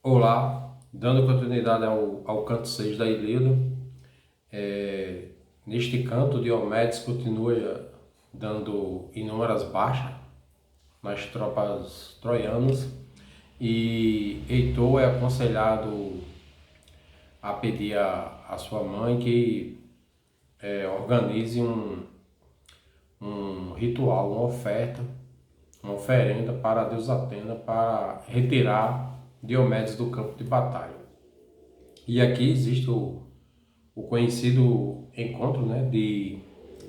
Olá, dando continuidade ao canto 6 da Ilíada. Neste canto, Diomedes continua dando inúmeras baixas nas tropas troianas e Heitor é aconselhado a pedir à sua mãe que organize um ritual, uma oferenda para a deusa Atena para retirar Diomedes do campo de batalha. E aqui existe o conhecido encontro, né, de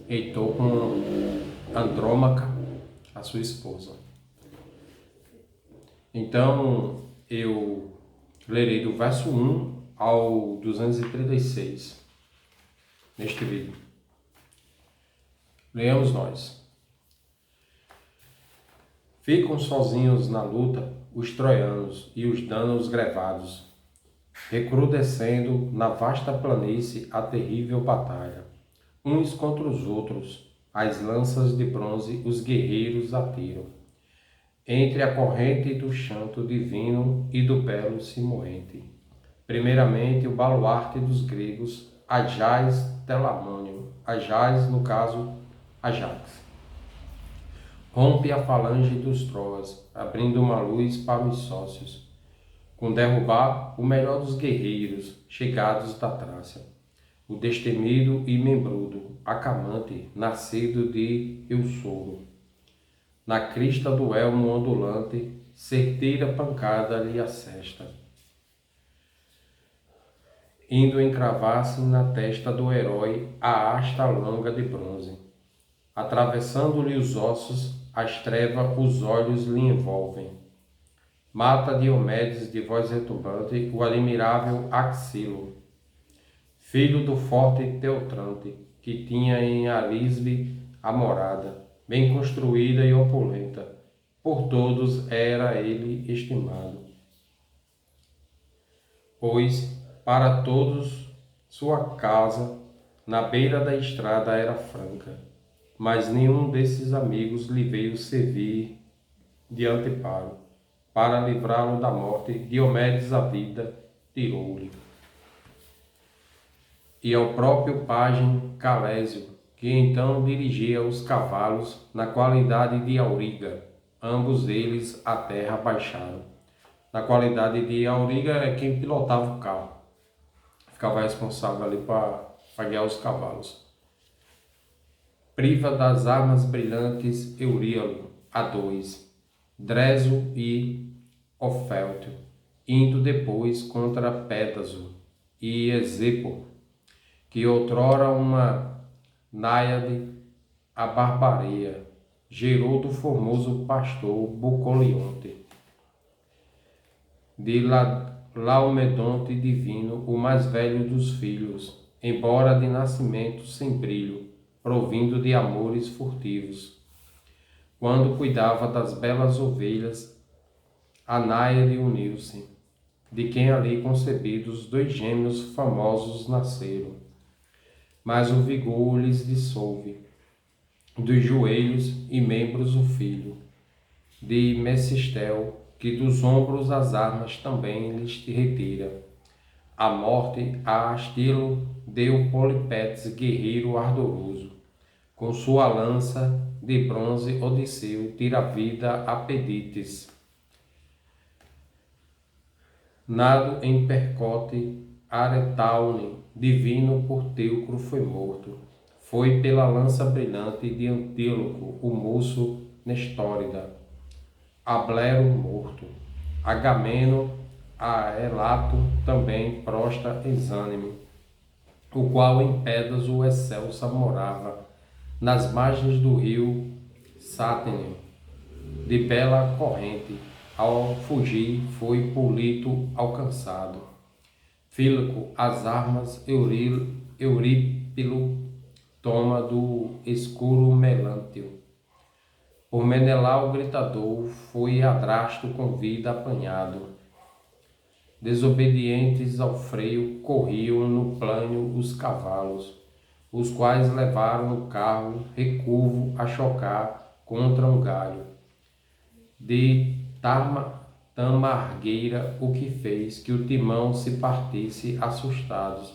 Heitor com Andrômaca, a sua esposa. Então, eu lerei do verso 1 ao 236 neste vídeo. Leamos nós. Ficam sozinhos na luta os troianos e os danos grevados, recrudescendo na vasta planície a terrível batalha. Uns contra os outros, as lanças de bronze os guerreiros atiram. Entre a corrente do chanto divino e do belo Simoente. Primeiramente o baluarte dos gregos, Agis Telamônio, Agis no caso Ajax. Rompe a falange dos Troas, abrindo uma luz para os sócios, com derrubar o melhor dos guerreiros chegados da Trácia, o destemido e membrudo, Acamante, nascido de Eusoro. Na crista do elmo ondulante, certeira pancada lhe assesta, indo encravar-se na testa do herói a hasta longa de bronze. Atravessando-lhe os ossos, as trevas os olhos lhe envolvem. Mata Diomedes de voz retumbante o admirável Axilo, filho do forte Teotrante, que tinha em Alisbe a morada, bem construída e opulenta. Por todos era ele estimado. Pois, para todos, sua casa, na beira da estrada, era franca. Mas nenhum desses amigos lhe veio servir de anteparo. Para livrá-lo da morte, Diomedes a vida tirou-lhe. E ao próprio pajem Calésio, que então dirigia os cavalos na qualidade de auriga, ambos eles a terra baixaram. Na qualidade de auriga é quem pilotava o carro, ficava responsável ali para guiar os cavalos. Priva das armas brilhantes Euríalo, a dois, Dreso e Oféltio, indo depois contra Pétaso e Esepo, que outrora uma náiade a barbaria gerou do formoso pastor Bucolionte, de Laomedonte divino, o mais velho dos filhos, embora de nascimento sem brilho, provindo de amores furtivos. Quando cuidava das belas ovelhas, a náiade uniu-se, de quem ali concebidos 2 gêmeos famosos nasceram. Mas o vigor lhes dissolve, dos joelhos e membros o filho, de Messistel, que dos ombros as armas também lhes retira. A morte a Astilo deu Polipetes, guerreiro ardoroso. Com sua lança de bronze Odisseu tira a vida a Pedites. Nado em percote Aretaune, divino por Teucro foi morto. Foi pela lança brilhante de Antíloco, o moço Nestórida. Ablero morto. Agameno a Elato também prosta exânime, o qual em Pedas o excelsa morava, nas margens do rio Sátene, de bela corrente, ao fugir foi Polito alcançado. Fílaco as armas Eurípilo toma do escuro Melântio. Por Menelau gritador foi Adrasto com vida apanhado. Desobedientes ao freio corriam no plano os cavalos, os quais levaram o carro recurvo a chocar contra um galho. De tamargueira o que fez que o timão se partisse assustados.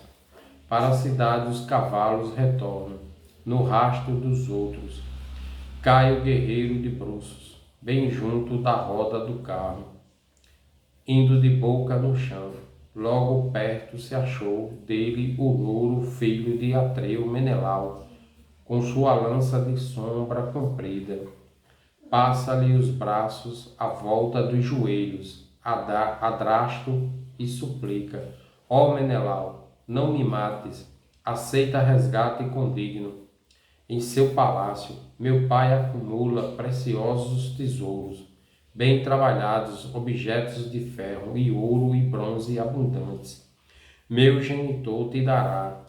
Para a cidade os cavalos retornam, no rastro dos outros. Cai o guerreiro de bruços, bem junto da roda do carro, indo de boca no chão. Logo perto se achou dele o louro filho de Atreu Menelau, com sua lança de sombra comprida. Passa-lhe os braços à volta dos joelhos, adrasto e suplica: ó Menelau, não me mates, aceita resgate condigno. Em seu palácio, meu pai acumula preciosos tesouros, bem trabalhados objetos de ferro e ouro e bronze abundantes. Meu genitor te dará,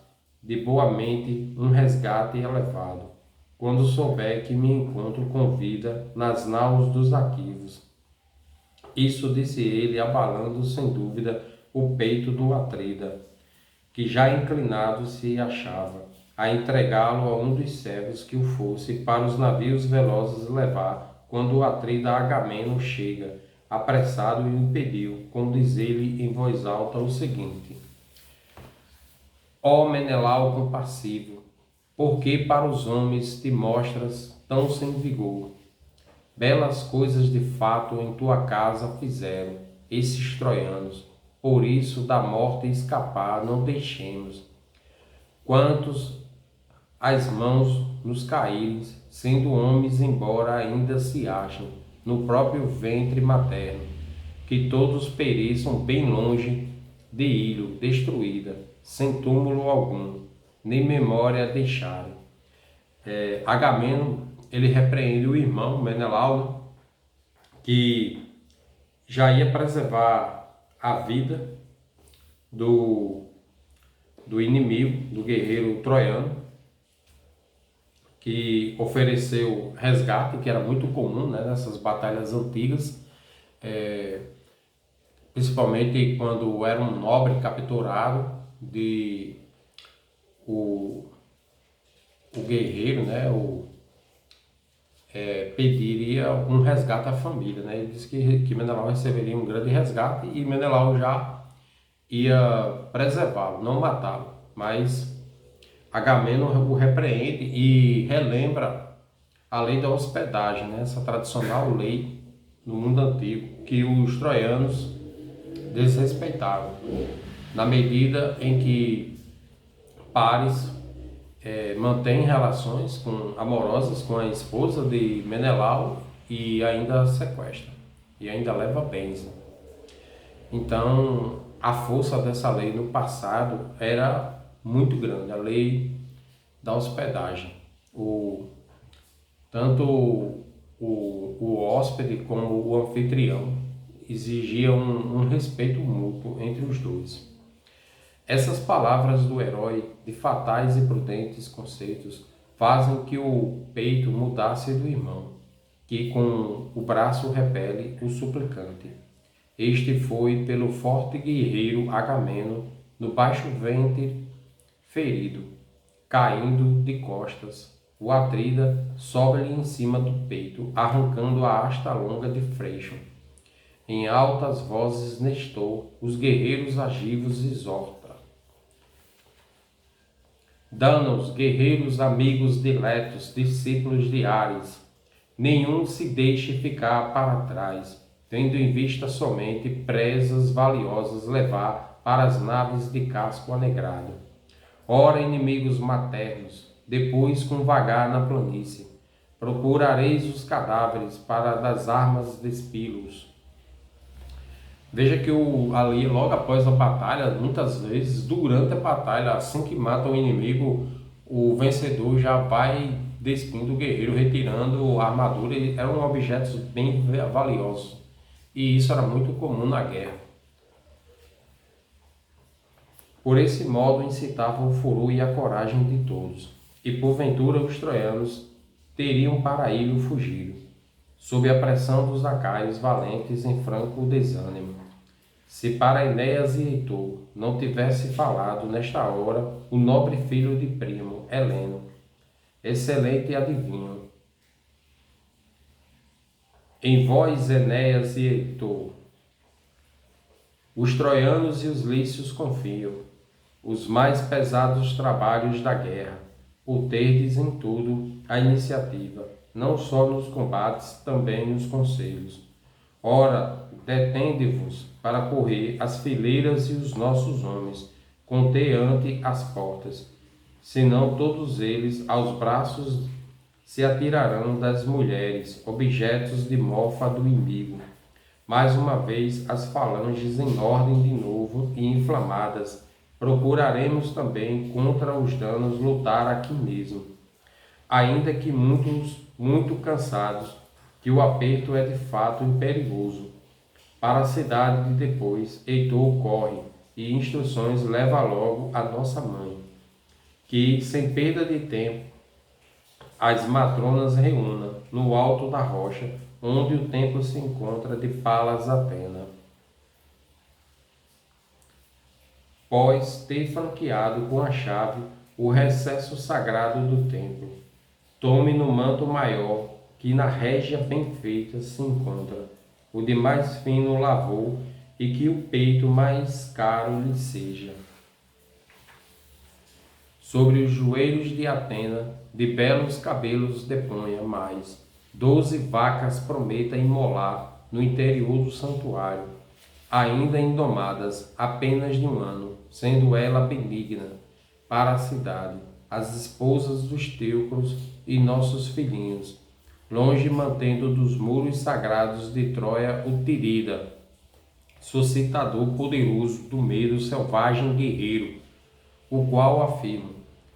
de boa mente, um resgate elevado, quando souber que me encontro com vida nas naus dos arquivos. Isso disse ele, abalando sem dúvida o peito do Atrida, que já inclinado se achava, a entregá-lo a um dos servos que o fosse para os navios velozes levar, quando o Atrida Agamemnon chega, apressado e o impediu, com dizer-lhe em voz alta o seguinte: ó Menelau compassivo, por que para os homens te mostras tão sem vigor? Belas coisas de fato em tua casa fizeram esses troianos, por isso da morte escapar não deixemos. Quantos as mãos nos caírem, sendo homens embora ainda se achem no próprio ventre materno, que todos pereçam bem longe de ilho destruída, sem túmulo algum, nem memória deixarem. Agamemnon, ele repreende o irmão Menelau, que já ia preservar a vida do inimigo, do guerreiro troiano, que ofereceu resgate, que era muito comum, né, nessas batalhas antigas, principalmente quando era um nobre capturado, o guerreiro, né, pediria um resgate à família, né? Ele disse que Menelau receberia um grande resgate e Menelau já ia preservá-lo, não matá-lo, mas Agamemnon o repreende e relembra a lei da hospedagem, né? Essa tradicional lei no mundo antigo que os troianos desrespeitavam, na medida em que Paris mantém relações amorosas com a esposa de Menelau e ainda sequestra, e ainda leva bens. Então, a força dessa lei no passado era muito grande, a lei da hospedagem. Tanto o hóspede como o anfitrião exigiam um respeito mútuo entre os dois. Essas palavras do herói, de fatais e prudentes conceitos, fazem que o peito mudasse do irmão, que com o braço repele o suplicante. Este foi pelo forte guerreiro Agamemnon, no baixo ventre ferido, caindo de costas. O Atrida sobe-lhe em cima do peito, arrancando a asta longa de freixo. Em altas vozes Nestor, os guerreiros agivos exorta: Danos, guerreiros, amigos diletos, discípulos de Ares, nenhum se deixe ficar para trás, tendo em vista somente presas valiosas levar para as naves de casco anegrado. Ora, inimigos maternos, depois com vagar na planície, procurareis os cadáveres para das armas despilos. Veja que ali, logo após a batalha, muitas vezes, durante a batalha, assim que mata o inimigo, o vencedor já vai despindo o guerreiro, retirando a armadura. Eram objetos bem valiosos. E isso era muito comum na guerra. Por esse modo, incitavam o furor e a coragem de todos. E, porventura, os troianos teriam para ilho fugido, sob a pressão dos lacaios valentes em franco desânimo. Se para Enéas e Heitor não tivesse falado nesta hora o nobre filho de Primo, Heleno, excelente adivinho. Em vós, Enéas e Heitor, Os troianos e os lícios confiam os mais pesados trabalhos da guerra, por terdes em tudo a iniciativa, não só nos combates, também nos conselhos. Ora, detende-vos para correr as fileiras e os nossos homens, conteante as portas, senão todos eles aos braços se atirarão das mulheres, objetos de mofa do inimigo. Mais uma vez as falanges em ordem de novo e inflamadas, procuraremos também contra os danos lutar aqui mesmo. Ainda que muito cansados, que o aperto é de fato imperigoso. Para a cidade de depois, Heitor corre, e instruções leva logo a nossa mãe, que, sem perda de tempo, as matronas reúna no alto da rocha, onde o templo se encontra de Palas Atena. Pós ter franqueado com a chave o recesso sagrado do templo, tome no manto maior, que na régia bem feita se encontra, o de mais fino lavor, e que o peito mais caro lhe seja. Sobre os joelhos de Atena, de belos cabelos deponha mais, 12 vacas prometa imolar no interior do santuário, ainda indomadas, apenas de um ano, sendo ela benigna para a cidade, as esposas dos teucros e nossos filhinhos, longe mantendo dos muros sagrados de Troia o Tirida, suscitador poderoso do medo selvagem guerreiro, o qual, afirmo,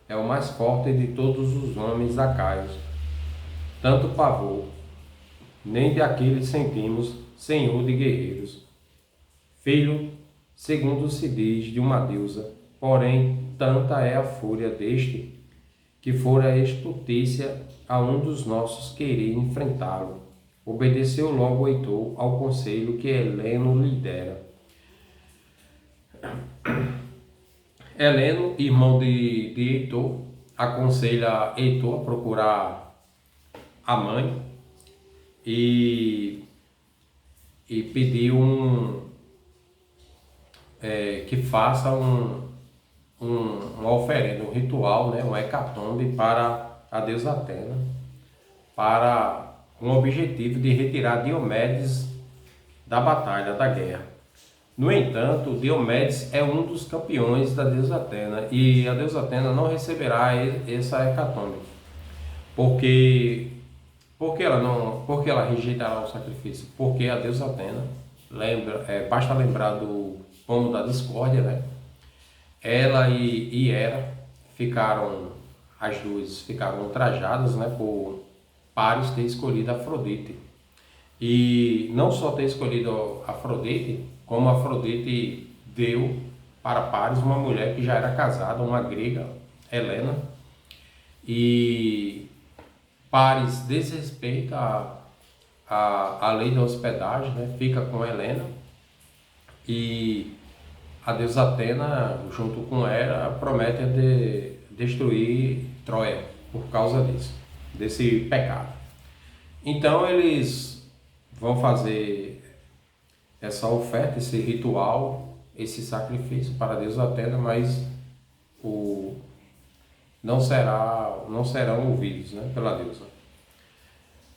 é o mais forte de todos os homens acaios. Tanto pavor, nem de aquele sentimos, senhor de guerreiros. Filho, segundo se diz, de uma deusa, porém tanta é a fúria deste, que fora estultícia a um dos nossos querer enfrentá-lo. Obedeceu logo Heitor ao conselho que Heleno lhe dera. Heleno, irmão de Heitor, aconselha Heitor a procurar a mãe e pediu que faça uma oferenda, um ritual, né, um hecatombe para a deusa Atena, com o objetivo de retirar Diomedes da batalha, da guerra. No entanto, Diomedes é um dos campeões da deusa Atena e a deusa Atena não receberá essa hecatombe, porque ela rejeitará o sacrifício? Porque a deusa Atena, basta lembrar do pomo da discórdia, né? Ela e Hera as duas ficaram ultrajadas, né, por Paris ter escolhido Afrodite. E não só ter escolhido Afrodite, como Afrodite deu para Paris uma mulher que já era casada, uma grega, Helena, e Paris desrespeita a lei da hospedagem, né? Fica com Helena, e a deusa Atena, junto com Hera, promete destruir Troia por causa disso, desse pecado. Então eles vão fazer essa oferta, esse ritual, esse sacrifício para a deusa Atena, mas não serão ouvidos, né, pela deusa.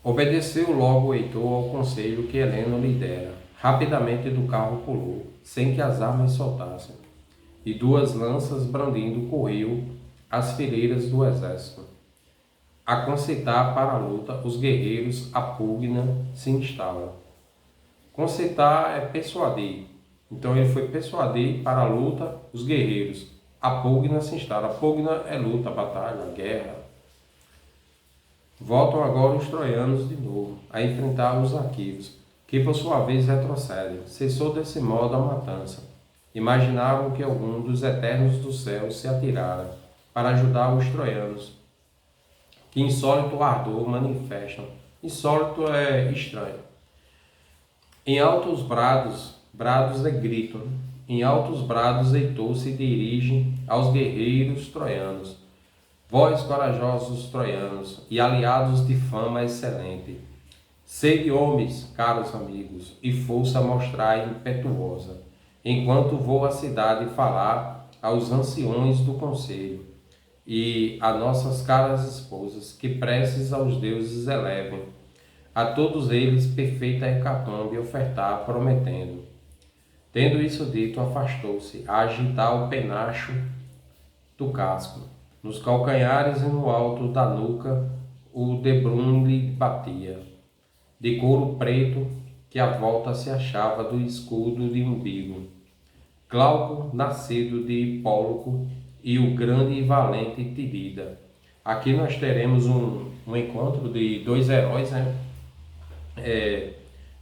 Obedeceu logo Heitor ao conselho que Heleno lhe dera. Rapidamente do carro pulou, sem que as armas soltassem, e 2 lanças brandindo correu às fileiras do exército. A concitar para a luta, os guerreiros, a pugna se instala. Concitar é persuadir. Então ele foi persuadir para a luta os guerreiros. A pugna se instala. A pugna é luta, batalha, guerra. Voltam agora os troianos de novo a enfrentar os arquivos, que por sua vez retrocedem. Cessou desse modo a matança. Imaginavam que algum dos eternos do céu se atirara para ajudar os troianos, que insólito ardor manifestam. Insólito é estranho. Em altos brados é grito, em altos brados Heitor se dirige aos guerreiros troianos. Vós, corajosos troianos e aliados de fama excelente, sede homens, caros amigos, e força mostrai impetuosa. enquanto vou à cidade falar aos anciões do conselho e a nossas caras esposas, que preces aos deuses elevem, a todos eles perfeita hecatombe ofertar, prometendo. Tendo isso dito, afastou-se a agitar o penacho do casco. Nos calcanhares e no alto da nuca o debrum lhe batia, de couro preto que à volta se achava do escudo de umbigo. Glauco, nascido de Hipóloco, e o grande e valente Tirida. Aqui nós teremos um encontro de dois heróis, né?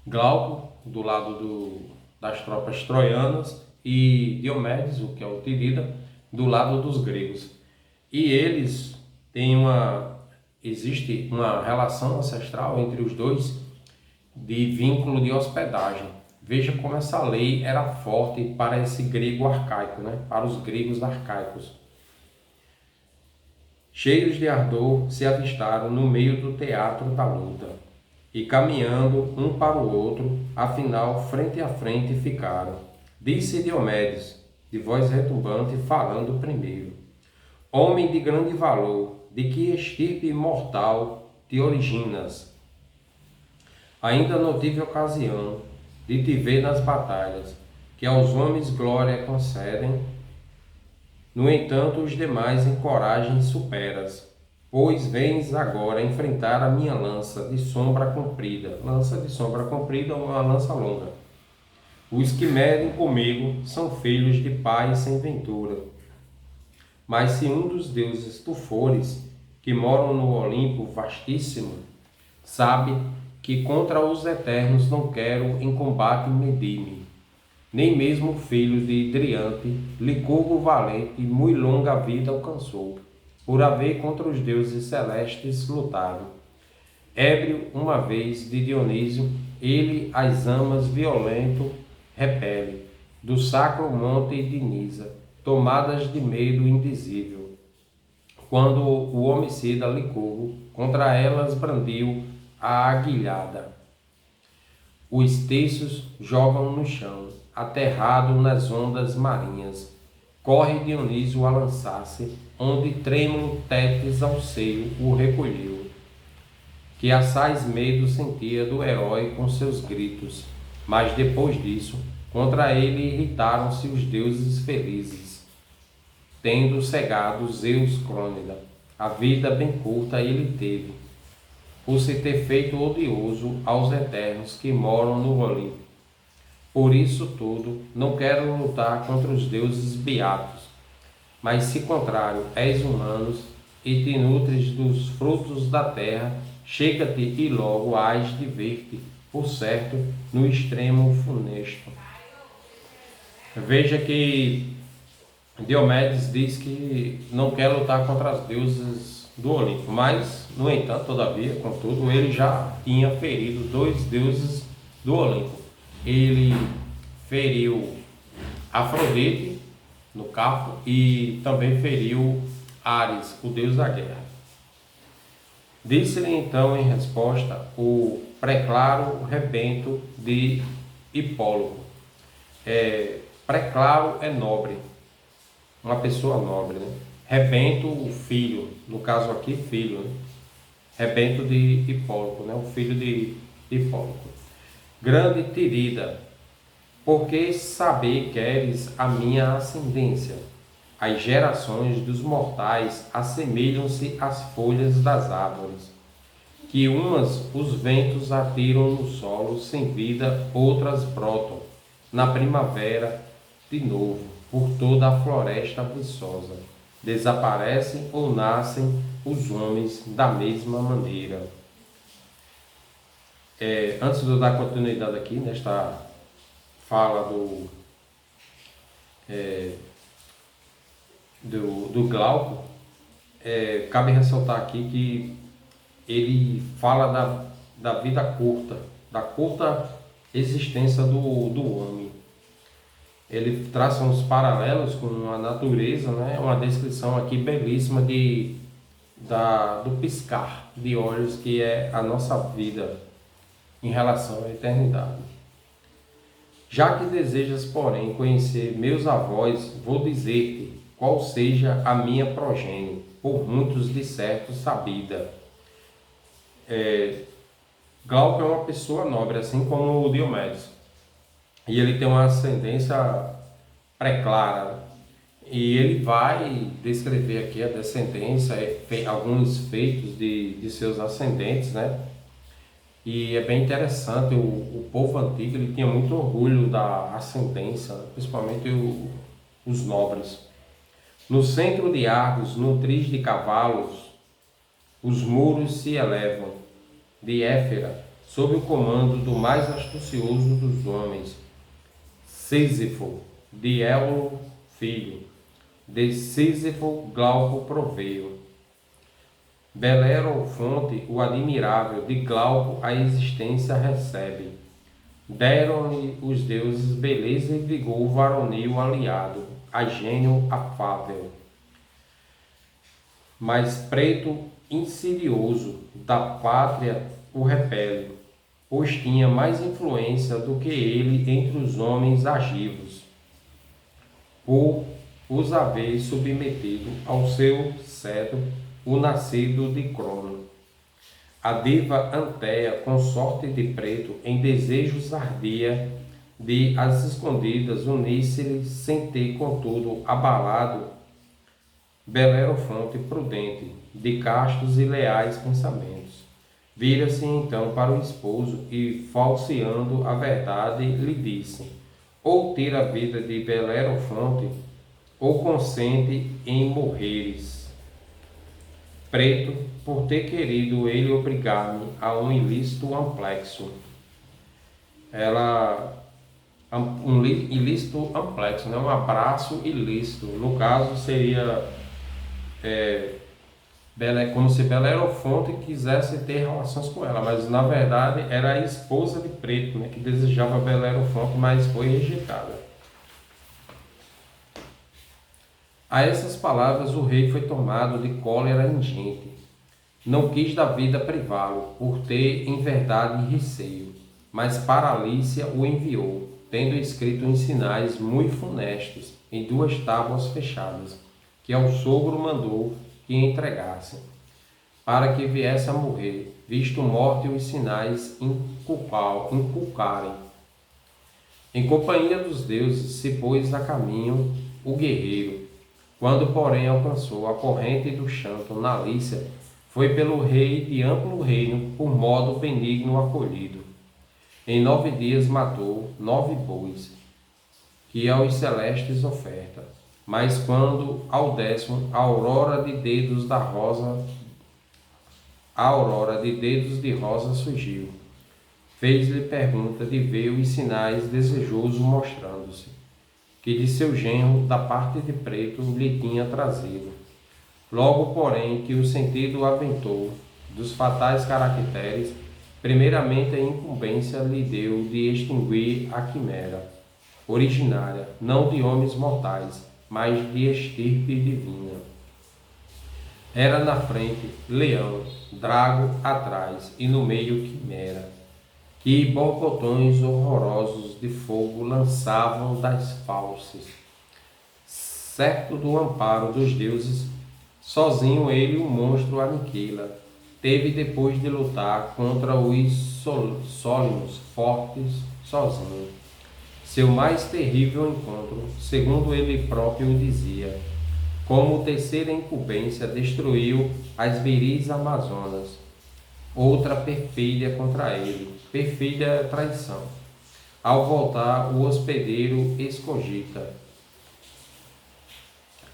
Glauco, do lado das tropas troianas, e Diomedes, o que é o Tirida, do lado dos gregos. E eles têm existe uma relação ancestral entre os dois de vínculo de hospedagem. Veja como essa lei era forte para esse grego arcaico, né? Para os gregos arcaicos. Cheios de ardor, se avistaram no meio do teatro da luta, e caminhando um para o outro, afinal, frente a frente ficaram. Disse Diomedes, de voz retumbante, falando primeiro: Homem de grande valor, de que estirpe mortal te originas? Ainda não tive ocasião de te ver nas batalhas, que aos homens glória concedem. No entanto, os demais em coragem superas, pois vens agora enfrentar a minha lança de sombra comprida. Lança de sombra comprida é uma lança longa. Os que medem comigo são filhos de pai sem ventura. Mas se um dos deuses tu fores, que moram no Olimpo vastíssimo, sabe que contra os eternos não quero em combate medir-me. Nem mesmo o filho de Driante, Licurgo valente, muito longa vida alcançou, por haver contra os deuses celestes lutado. Ébrio uma vez de Dionísio, ele as amas violento repele, do sacro monte de Nisa, tomadas de medo indizível. Quando o homicida Licurgo contra elas brandiu a aguilhada, os terços jogam no chão, aterrado nas ondas marinhas. Corre Dionísio a lançar-se, onde trêmulo Tétis ao seio o recolheu, que assaz medo sentia do herói com seus gritos. Mas depois disso, contra ele irritaram-se os deuses felizes, tendo cegado Zeus Crônida. A vida bem curta ele teve, por se ter feito odioso aos eternos que moram no Olimpo. Por isso tudo, não quero lutar contra os deuses beatos, mas se contrário és humanos e te nutres dos frutos da terra, chega-te e logo hás de ver-te, por certo, no extremo funesto. Veja que Diomedes diz que não quer lutar contra os deuses do Olimpo, mas, no entanto, todavia, contudo, ele já tinha ferido dois deuses do Olimpo. Ele feriu Afrodite no Carpo e também feriu Ares, o deus da guerra. Disse-lhe então em resposta o preclaro rebento de Hipóloco. Preclaro é nobre, uma pessoa nobre, né? Rebento, o filho, no caso aqui, filho, né? Rebento de Hipóloco, né? O filho de Hipóloco. Grande Tirida, porque saber queres a minha ascendência? As gerações dos mortais assemelham-se às folhas das árvores, que umas os ventos atiram no solo sem vida, outras brotam na primavera de novo por toda a floresta viçosa. Desaparecem ou nascem os homens da mesma maneira. Antes de eu dar continuidade aqui nesta fala do Glauco, cabe ressaltar aqui que ele fala da vida curta, da curta existência do homem. Ele traça uns paralelos com a natureza, né? Uma descrição aqui belíssima do piscar de olhos, que é a nossa vida em relação à eternidade. Já que desejas, porém, conhecer meus avós, vou dizer-te qual seja a minha progenie, por muitos de certo sabida. Glauco é uma pessoa nobre, assim como o Diomedes. E ele tem uma ascendência pré-clara. E ele vai descrever aqui a descendência, alguns feitos de seus ascendentes, né? E é bem interessante, o povo antigo ele tinha muito orgulho da ascendência, principalmente os nobres. No centro de Argos, num tris de cavalos, os muros se elevam, de Éfera, sob o comando do mais astucioso dos homens, Sísifo, de Éolo filho, de Sísifo Glauco proveio. Belerofonte, o admirável, de Glauco a existência recebe. Deram-lhe os deuses beleza e vigor varonil aliado, a gênio afável. Mas preto insidioso da pátria o repele, pois tinha mais influência do que ele entre os homens agivos, por os haver submetido ao seu cetro o nascido de Crono. A diva Anteia, consorte de Preto, em desejos ardia de as escondidas unir-se-lhe sem ter, contudo, abalado Belerofonte prudente, de castos e leais pensamentos. Vira-se então para o esposo e, falseando a verdade, lhe disse: ou tira a vida de Belerofonte, ou consente em morreres. Preto, por ter querido ele obrigar-me a um ilícito amplexo. Ilícito amplexo, né? Um abraço ilícito. No caso, seria como se Belerofonte quisesse ter relações com ela, mas na verdade era a esposa de Preto, né? Que desejava Belerofonte, mas foi rejeitada. A essas palavras o rei foi tomado de cólera ingente. Não quis da vida privá-lo, por ter em verdade receio, mas para Alícia o enviou, tendo escrito em sinais muito funestos, em 2 tábuas fechadas, que ao sogro mandou que entregasse, para que viesse a morrer, visto morte os sinais inculcarem. Em companhia dos deuses se pôs a caminho o guerreiro. Quando, porém, alcançou a corrente do Xanto na Lícia, foi pelo rei de amplo reino, por modo benigno acolhido. Em 9 dias matou 9 bois, que aos celestes oferta. Mas quando ao 10º, a aurora de dedos de rosa surgiu. Fez-lhe pergunta de ver os sinais, desejoso mostrando-se, que de seu genro, da parte de Preto, lhe tinha trazido. Logo, porém, que o sentido aventou dos fatais caracteres, primeiramente a incumbência lhe deu de extinguir a quimera, originária, não de homens mortais, mas de estirpe divina. Era na frente leão, drago atrás, e no meio quimera, que borbotões horrorosos de fogo lançavam das fauces. Certo do amparo dos deuses, sozinho ele o monstro aniquila. Teve depois de lutar contra os sólinos fortes sozinho. Seu mais terrível encontro, segundo ele próprio dizia, como terceira incumbência destruiu as viris amazonas. Outra perfídia contra ele, perfídia traição. Ao voltar, o hospedeiro escogita,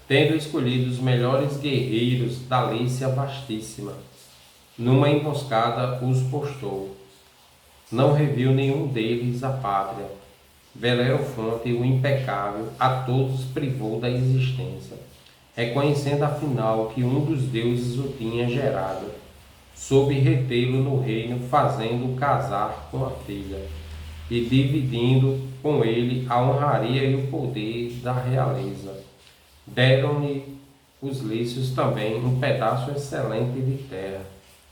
tendo escolhido os melhores guerreiros da Lícia vastíssima, numa emboscada os postou. Não reviu nenhum deles a pátria. Belerofonte, o impecável, a todos privou da existência, reconhecendo afinal que um dos deuses o tinha gerado, soube retê-lo no reino, fazendo-o casar com a filha, e dividindo com ele a honraria e o poder da realeza. Deram-lhe os lícios também um pedaço excelente de terra,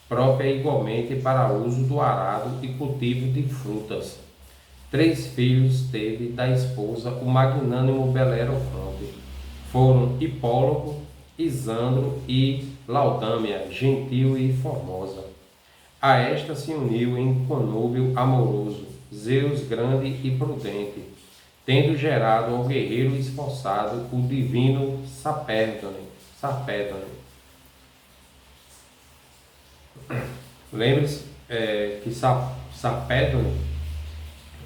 própria igualmente para uso do arado e cultivo de frutas, 3 filhos teve da esposa o magnânimo Belerofonte. Foram Hipóloco, Isandro e Laudâmia, gentil e formosa. A esta se uniu em conúbio amoroso Zeus grande e prudente, tendo gerado ao guerreiro esforçado o divino Sapérdone. Lembre-se que Sapérdone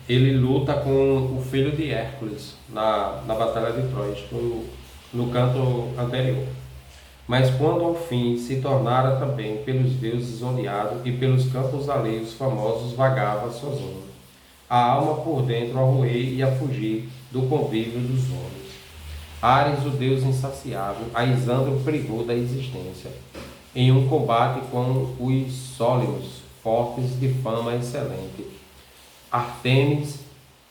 ele luta com o filho de Hércules na Batalha de Troia, no canto anterior. Mas quando ao fim se tornara também pelos deuses odiado e pelos campos alheios famosos vagava sozinho, a alma por dentro a roer e a fugir do convívio dos homens. Ares, o deus insaciável, a Isandro privou da existência, em um combate com os Sólios, fortes de fama excelente. Artemis,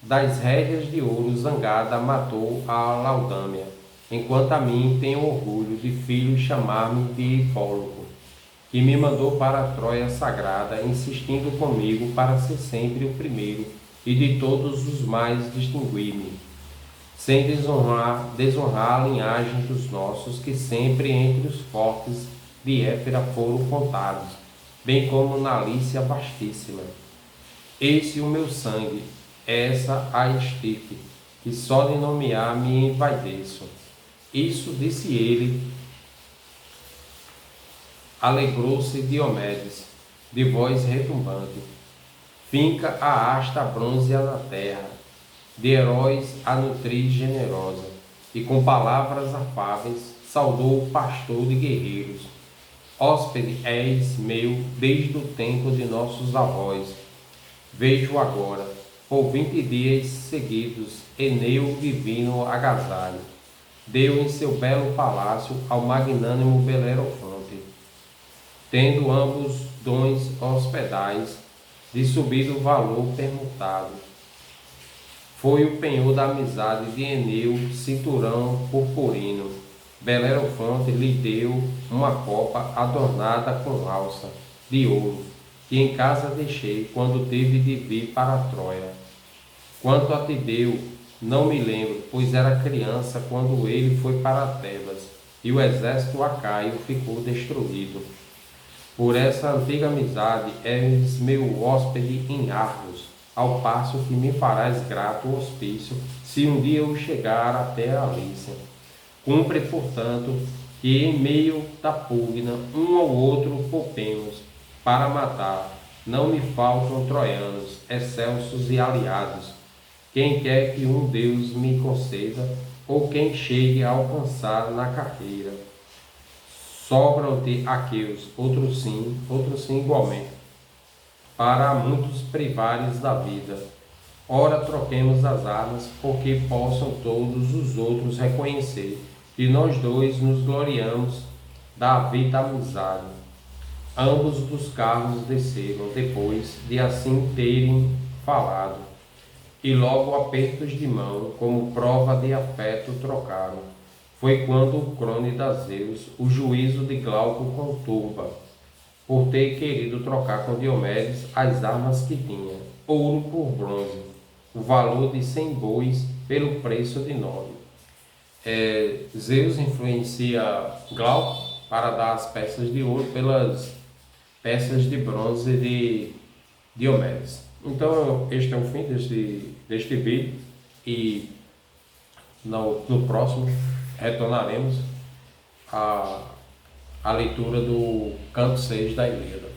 das rédeas de ouro zangada, matou a Laudâmia, enquanto a mim tenho orgulho de filho chamar-me de Hipóloco, que me mandou para a Troia sagrada, insistindo comigo para ser sempre o primeiro e de todos os mais distinguir-me, sem desonrar a linhagem dos nossos, que sempre entre os fortes de Éfera foram contados, bem como na Lícia vastíssima. Esse o meu sangue, essa a estirpe, que só de nomear me envaideço. Isso disse ele. Alegrou-se Diomedes, de voz retumbante. Finca a asta brônzea na terra, de heróis a nutriz generosa, e com palavras afáveis saudou o pastor de guerreiros. Hóspede és meu desde o tempo de nossos avós. Vejo agora, por 20 dias seguidos, Eneu divino agasalho, deu em seu belo palácio ao magnânimo Belerofonte, tendo ambos dons hospedais, de subido valor permutado. Foi o penhor da amizade de Eneu, cinturão purpurino. Belerofonte lhe deu uma copa adornada com alça de ouro, que em casa deixei quando tive de vir para a Troia. Quanto a Tideu, não me lembro, pois era criança quando ele foi para Tebas, e o exército acaio ficou destruído. Por essa antiga amizade és meu hóspede em Argos, ao passo que me farás grato hospício, se um dia eu chegar até a Lícia. Cumpre, portanto, que em meio da pugna um ao outro poupemos, para matar. Não me faltam troianos, excelsos e aliados. Quem quer que um Deus me conceda, ou quem chegue a alcançar na carreira. Sobram-te aqueus, outros sim igualmente, para muitos privares da vida. Ora troquemos as armas, porque possam todos os outros reconhecer que nós dois nos gloriamos da vida amizade. Ambos dos carros desceram, depois de assim terem falado, e logo apertos de mão, como prova de afeto, trocaram. Foi quando o Crônidas Zeus o juízo de Glauco conturba, por ter querido trocar com Diomedes as armas que tinha, ouro por bronze, o valor de 100 bois pelo preço de 9. Zeus influencia Glauco para dar as peças de ouro pelas peças de bronze de Diomedes. Então, este é o fim deste vídeo, e no próximo retornaremos à leitura do canto 6 da Ilíada.